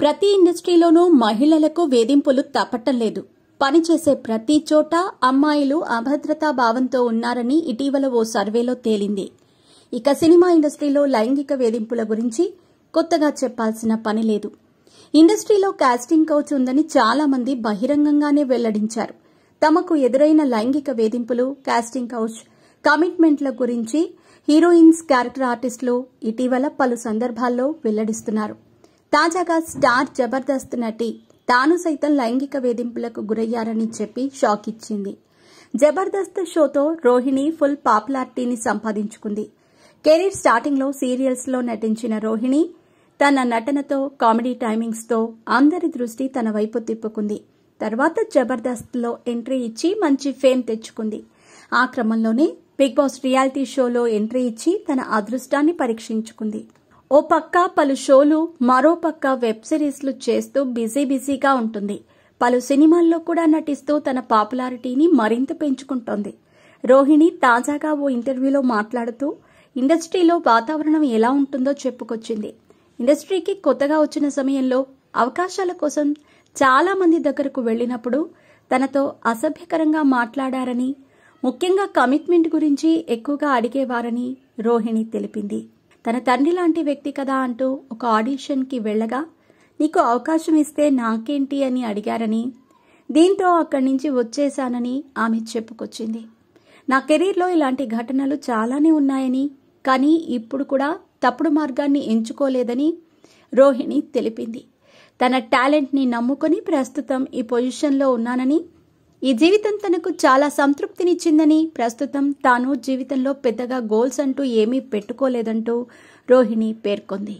ప్రతి ఇండస్ట్రీలోనూ మహిళలకు వేధింపులు తప్పటం లేదు. పనిచేసే ప్రతి చోట అమ్మాయిలు అభద్రతా భావంతో ఉన్నారని ఇటీవల ఓ సర్వేలో తేలింది. ఇక సినిమా ఇండస్ట్రీలో లైంగిక వేధింపుల గురించి కొత్తగా చెప్పాల్సిన పని లేదు. ఇండస్ట్రీలో కాస్టింగ్ కౌచ్ ఉందని చాలా మంది బహిరంగంగానే వెల్లడించారు. తమకు ఎదురైన లైంగిక వేధింపులు, కాస్టింగ్ కౌచ్, కమిట్మెంట్ల గురించి హీరోయిన్స్, క్యారెక్టర్ ఆర్టిస్టులు ఇటీవల పలు సందర్భాల్లో వెల్లడిస్తున్నారు. తాజాగా స్టార్ జబర్దస్త్ నటి తాను సైతం లైంగిక వేధింపులకు గురయ్యారని చెప్పి షాక్ ఇచ్చింది. జబర్దస్త్ షోతో రోహిణి ఫుల్ పాపులారిటీని సంపాదించుకుంది. కెరీర్ స్టార్టింగ్లో సీరియల్స్లో నటించిన రోహిణి తన నటనతో, కామెడీ టైమింగ్స్తో అందరి దృష్టి తన వైపు తిప్పుకుంది. తర్వాత జబర్దస్త్లో ఎంట్రీ ఇచ్చి మంచి ఫేమ్ తెచ్చుకుంది. ఆ క్రమంలోనే బిగ్ బాస్ రియాలిటీ షోలో ఎంట్రీ ఇచ్చి తన అదృష్టాన్ని పరీక్షించుకుంది. ఓ పక్క పలు షోలు, మరో పక్క వెబ్ సిరీస్లు చేస్తూ బిజీగా ఉంటుంది. పలు సినిమాల్లో కూడా నటిస్తూ తన పాపులారిటీని మరింత పెంచుకుంటోంది. రోహిణి తాజాగా ఓ ఇంటర్వ్యూలో మాట్లాడుతూ ఇండస్ట్రీలో వాతావరణం ఎలా ఉంటుందో చెప్పుకొచ్చింది. ఇండస్ట్రీకి కొత్తగా వచ్చిన సమయంలో అవకాశాల కోసం చాలా మంది దగ్గరకు వెళ్లినప్పుడు తనతో అసభ్యకరంగా మాట్లాడారని, ముఖ్యంగా కమిట్మెంట్ గురించి ఎక్కువగా అడిగేవారని రోహిణి తెలిపింది. తన తండ్రి లాంటి వ్యక్తి కదా అంటూ ఒక ఆడిషన్కి వెళ్లగా నీకు అవకాశం ఇస్తే నాకేంటి అని అడిగారని, దీంతో అక్కడి నుంచి వచ్చేశానని ఆమె చెప్పుకొచ్చింది. నా కెరీర్లో ఇలాంటి ఘటనలు చాలానే ఉన్నాయని, కానీ ఇప్పుడు కూడా తప్పుడు మార్గాన్ని ఎంచుకోలేదని రోహిణి తెలిపింది. తన టాలెంట్ని నమ్ముకొని ప్రస్తుతం ఈ పొజిషన్లో ఉన్నానని, ఈ జీవితం తనకు చాలా సంతృప్తినిచ్చిందని, ప్రస్తుతం తాను జీవితంలో పెద్దగా గోల్స్ అంటూ ఏమీ పెట్టుకోలేదంటూ రోహిణి పేర్కొంది.